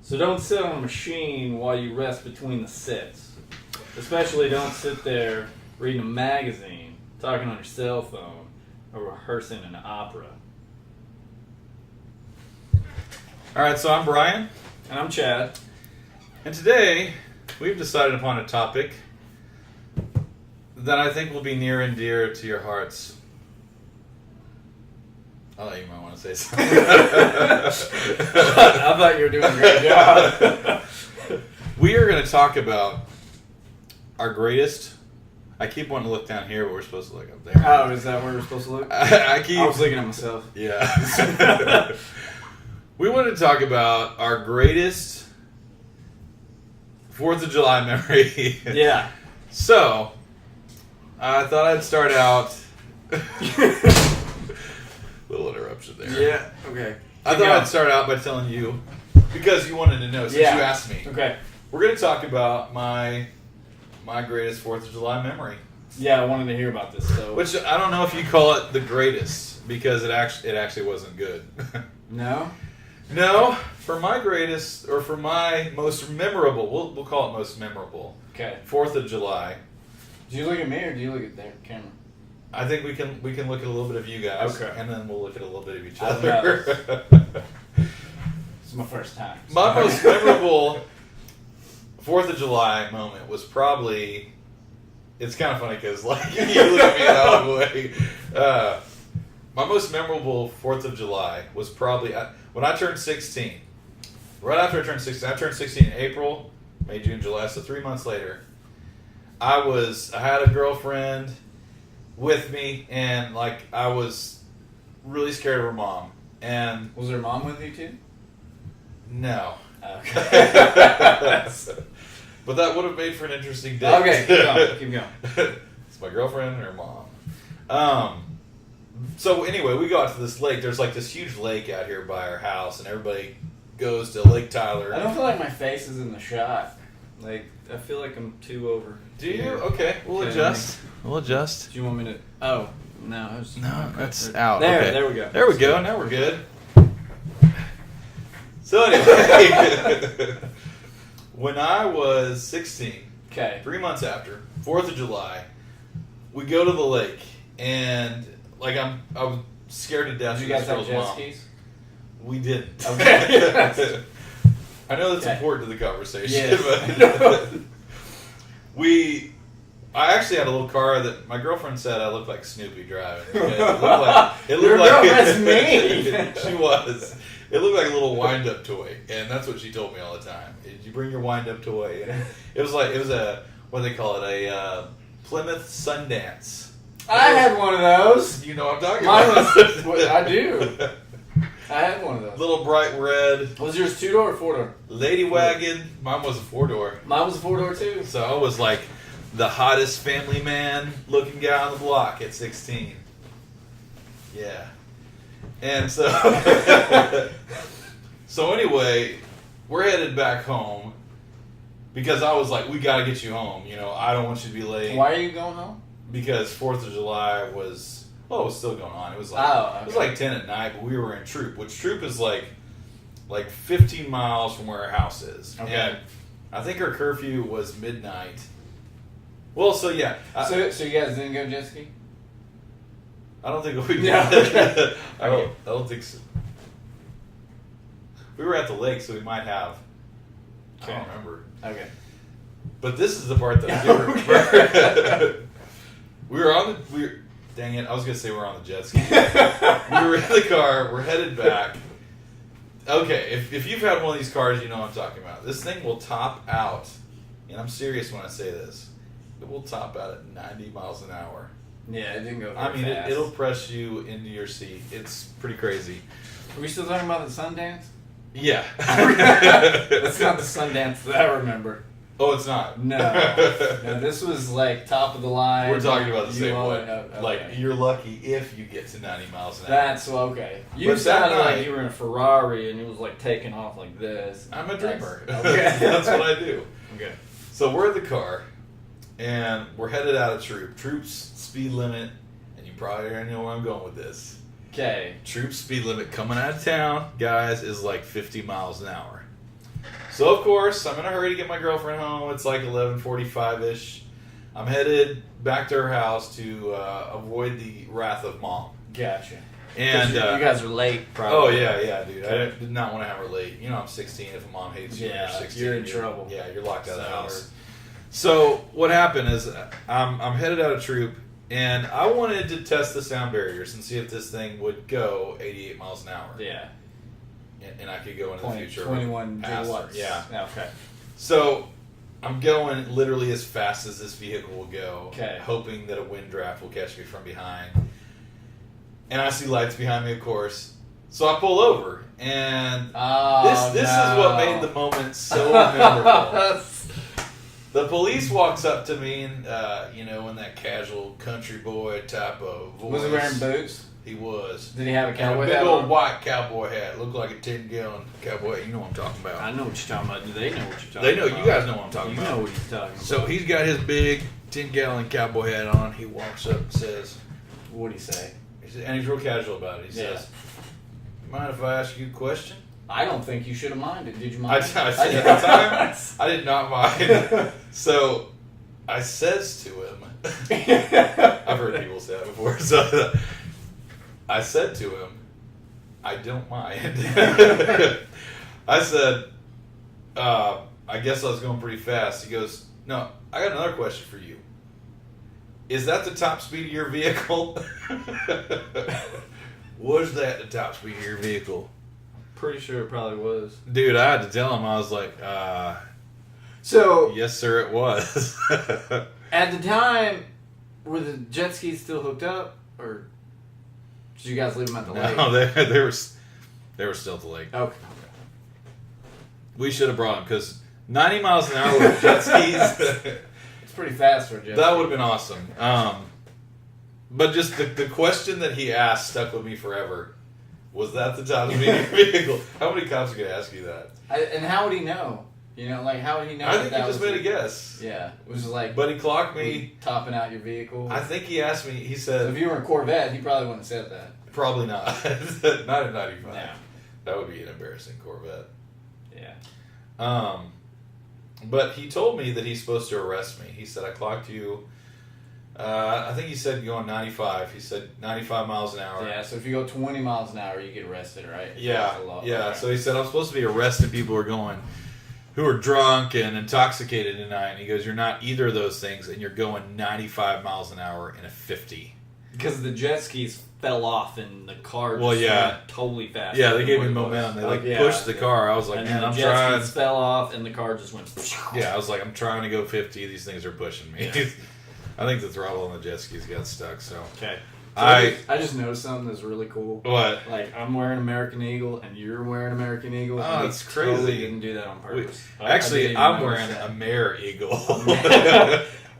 So don't sit on a machine while you rest between the sits. Especially don't sit there reading a magazine, talking on your cell phone, or rehearsing an opera. Alright, so I'm Brian. And I'm Chad. And today, we've decided upon a topic that I think will be near and dear to your hearts. I thought you might want to say something. I thought you were doing a great job. We are going to talk about our greatest... I keep wanting to look down here, but we're supposed to look up there. Oh, is that where we're supposed to look? I was looking at myself. Yeah. We wanted to talk about our greatest 4th of July memory. Yeah. So, I thought I'd start out... Little interruption there. Yeah, okay. I thought I'd start out by telling you, because you wanted to know, since you asked me. Okay. We're going to talk about my greatest 4th of July memory. Yeah, I wanted to hear about this. So, Which, I don't know if you call it the greatest, because it actually wasn't good. No? No, for my greatest, or for my most memorable, we'll call it most memorable. Okay. 4th of July. Do you look at me or do you look at their camera? I think we can look at a little bit of you guys, Okay. and then we'll look at a little bit of each I don't other. It's my first time. So. My most memorable 4th of July moment was probably... It's kind of funny because, like, you look at me that way. My most memorable 4th of July was probably when I turned 16. Right after I turned 16. I turned 16 in April, May, June, July, so 3 months later. I had a girlfriend with me, and, like, I was really scared of her mom. And Was her mom with you too? no. Okay. But that would have made for an interesting day. Okay, keep going. It's my girlfriend and her mom. So anyway, we got to this lake. There's like this huge lake out here by our house, and everybody goes to Lake Tyler. I don't feel like my face is in the shot. Like, I feel like I'm too over. Do you? Okay, we'll adjust. We'll adjust. Do you want me to? Oh, no. No, that's out. There, okay. there we go. There we go. Now we're good. So anyway, when I was 16, Okay. 3 months after 4th of July, we go to the lake, and like I was scared to death. Did you of guys this have girl's jet mom. skis? We didn't. Okay. I know that's Okay. important to the conversation, Yes. but I actually had a little car that my girlfriend said I looked like Snoopy driving. It Your looked like girlfriend's mean. She was. It looked like a little wind-up toy, and that's what she told me all the time. Did you bring your wind-up toy? And it was a what do they call it? A Plymouth Sundance. I had one of those. You know what I'm talking Mine about. was. I do. I had one of those. Little bright red. Was yours 2-door or 4-door? Lady wagon. Mine was a 4-door. Mine was a 4-door too. So I was like the hottest family man looking guy on the block at 16. Yeah. And so so anyway, we're headed back home because I was like, we got to get you home. You know, I don't want you to be late. Why are you going home? Because 4th of July was, well, it was still going on. It was like, okay. It was like 10 at night, but we were in Troop, which Troop is like 15 miles from where our house is. Okay. And I think our curfew was midnight. Well, so yeah. So you guys didn't go jet ski? I don't think we did. Yeah, okay. I don't think so. We were at the lake, so we might have. Okay. I don't remember. Okay. But this is the part that I do remember. Dang it, I was going to say we're on the jet ski. We were in the car, we're headed back. Okay, if you've had one of these cars, you know what I'm talking about. This thing will top out, and I'm serious when I say this, it will top out at 90 miles an hour. Yeah, it didn't go very I mean, fast. it'll press you into your seat. It's pretty crazy. Are we still talking about the Sundance? Yeah. That's not the Sundance that I remember. Oh, it's not? No. No, this was like top of the line. We're talking about the same one. Okay. Like, you're lucky if you get to 90 miles an hour. That's okay. You But sounded that like night- you were in a Ferrari and it was like taking off like this. I'm a dreamer. Okay. That's what I do. Okay. So we're in the car, and we're headed out of Troop. Troop's speed limit, and you probably already know where I'm going with this. Okay. Troop speed limit coming out of town, guys, is like 50 miles an hour. So, of course, I'm in a hurry to get my girlfriend home. It's like 11:45-ish. I'm headed back to her house to avoid the wrath of Mom. Gotcha. And you guys are late, probably. Oh, yeah, dude. I did not want to have her late. You know, I'm 16. If a mom hates you, you're 16. You're in trouble. Yeah, you're locked out of the house. So what happened is I'm headed out of troop, and I wanted to test the sound barriers and see if this thing would go 88 miles an hour. Yeah. And I could go into the future. 21 faster. gigawatts. Yeah. Okay. So I'm going literally as fast as this vehicle will go, okay, hoping that a wind draft will catch me from behind. And I see lights behind me, of course. So I pull over, and this is what made the moment so memorable. The police walks up to me, and in that casual country boy type of voice. Was he wearing boots? He was. Did he have a cowboy hat? A big old white cowboy hat. Looked like a 10-gallon cowboy hat. You know what I'm talking about. I know what you're talking about. Do they know what you're talking about? They know. You guys know what I'm talking about. You know what he's talking about. So he's got his big 10-gallon cowboy hat on. He walks up and says, "What'd he say?" And he's real casual about it. He says, "Mind if I ask you a question?" I don't think you should have minded. Did you mind? I said at the time, I did not mind. So I says to him, I've heard people say that before. So I said to him, "I don't mind." I said, "I guess I was going pretty fast." He goes, "No, I got another question for you. Is that the top speed of your vehicle?" Was that the top speed of your vehicle? Pretty sure it probably was. Dude, I had to tell him. I was like, so yes, sir, it was. At the time, were the jet skis still hooked up, or did you guys leave them at the lake? No, they were still at the lake. Okay. We should have brought them, because 90 miles an hour with jet skis... It's pretty fast for a jet That would have been awesome. But just the question that he asked stuck with me forever. Was that the top speed of your vehicle? How many cops are going to ask you that? And how would he know? How would he know? I think he just made a guess. Yeah. It was like... But he clocked me... Topping out your vehicle. I think he asked me, he said... So if you were in a Corvette, he probably wouldn't have said that. Probably not. Not in 95. No. That would be an embarrassing Corvette. Yeah. But he told me that he's supposed to arrest me. He said, "I clocked you." I think he said going 95. He said 95 miles an hour. Yeah. So if you go 20 miles an hour, you get arrested, right? Yeah. Yeah. So he said, "I'm supposed to be arresting people who are drunk and intoxicated tonight." And he goes, "You're not either of those things, and you're going 95 miles an hour in a 50." Because the jet skis fell off and the car just went totally fast. Yeah, they gave me momentum. They pushed the car. I was like, man, I'm jet trying. skis fell off and the car just went. Yeah, I was like, I'm trying to go 50. These things are pushing me. Yeah. I think the throttle on the jet skis got stuck. So okay. So I just noticed something that's really cool. What? Like I'm wearing American Eagle and you're wearing American Eagle. Oh, and it's crazy. Totally didn't do that on purpose. Actually, I'm wearing a Mare Eagle.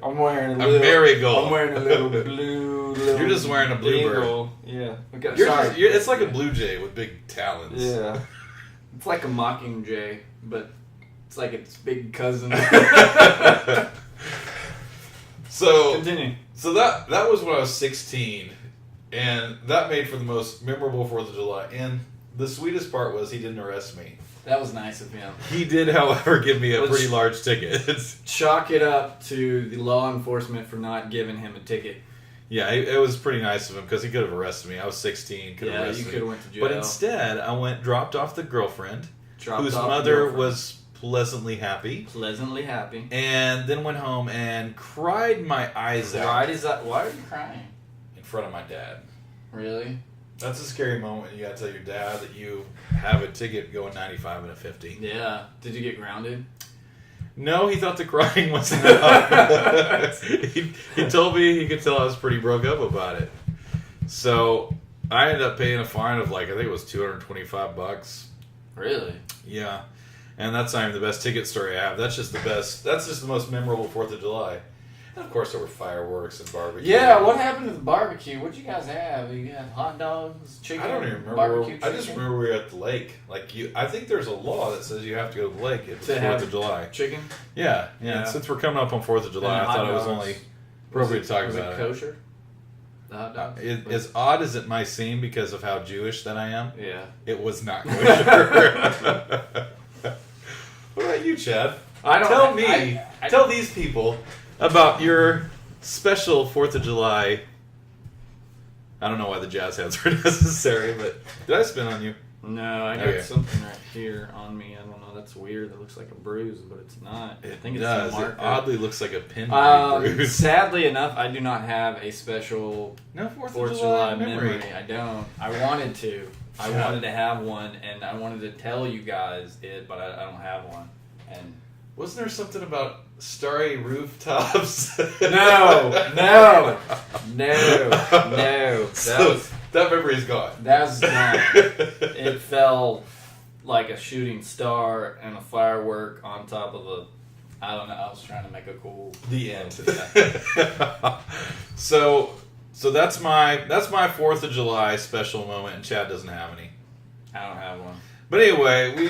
I'm wearing a Marigold. I'm wearing a little blue. You're just wearing a bluebird. Eagle. Yeah. Okay, it's like a blue jay with big talons. Yeah. It's like a mockingjay, but it's like its big cousin. So continue. So that was when I was 16, and that made for the most memorable 4th of July. And the sweetest part was he didn't arrest me. That was nice of him. He did, however, give me a pretty large ticket. Chalk it up to the law enforcement for not giving him a ticket. Yeah, it was pretty nice of him because he could have arrested me. I was 16. Yeah, you could have went to jail. But instead, I dropped off the girlfriend, whose mother was pleasantly happy. Pleasantly happy. And then went home and cried my eyes out. Why are you crying? In front of my dad. Really? That's a scary moment. You got to tell your dad that you have a ticket going 95 and a 50. Yeah. Did you get grounded? No, he thought the crying was enough. he told me he could tell I was pretty broke up about it. So I ended up paying a fine of I think it was $225. Really? Yeah. And that's not even the best ticket story I have. That's just the best. That's just the most memorable 4th of July. And of course, there were fireworks and barbecue. Yeah, what happened to the barbecue? What'd you guys have? You had hot dogs, chicken, I don't even remember. barbecue chicken? I just remember we were at the lake. I think there's a law that says you have to go to the lake if it's 4th of July. Chicken? Yeah. And since we're coming up on 4th of July, I thought it was only appropriate to talk about it. Was it kosher? The hot dogs? As odd as it might seem because of how Jewish that I am, yeah, it was not kosher. What about you, Chad? I don't Tell me. I- Tell these people about your special 4th of July. I don't know why the jazz hands were necessary, but did I spin on you? No, I got Okay. something right here on me. I don't know. That's weird. It looks like a bruise, but it's not. I think it's does. a marker. It oddly looks like a pin bruise. Sadly enough, I do not have a special No 4th 4th of July memory. I don't. I wanted to. I Yeah. wanted to have one, and I wanted to tell you guys it, but I don't have one. And Wasn't there something about starry rooftops? no. So, that memory is gone. That was gone. It fell like a shooting star and a firework on top of a. I don't know. I was trying to make a cool. The end. Yeah. So that's my 4th of July special moment, and Chad doesn't have any. I don't have one. But anyway, we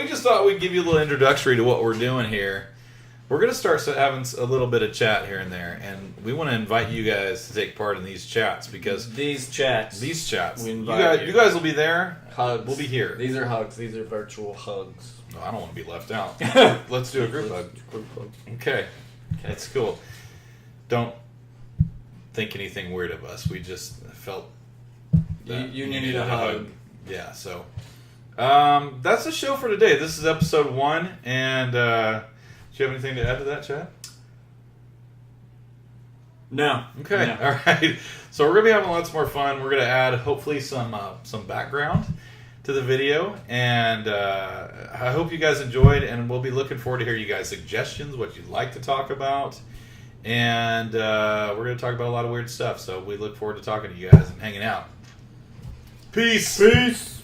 just thought we'd give you a little introductory to what we're doing here. We're gonna start having a little bit of chat here and there, and we want to invite you guys to take part in these chats because These chats. we We invite you guys will be there. Hugs. We'll be here. These are hugs. These are virtual hugs. No, I don't want to be left out. Let's do a group hug. Group hug. Okay, that's cool. Don't think anything weird of us. We just felt that You needed a hug. Yeah, so that's the show for today. This is episode 1, and do you have anything to add to that, Chad? No. Okay, No. all right. So we're gonna be having lots more fun. We're gonna add hopefully some background to the video, and I hope you guys enjoyed. And we'll be looking forward to hear you guys' suggestions, what you'd like to talk about, and we're gonna talk about a lot of weird stuff. So we look forward to talking to you guys and hanging out. Peace. Peace.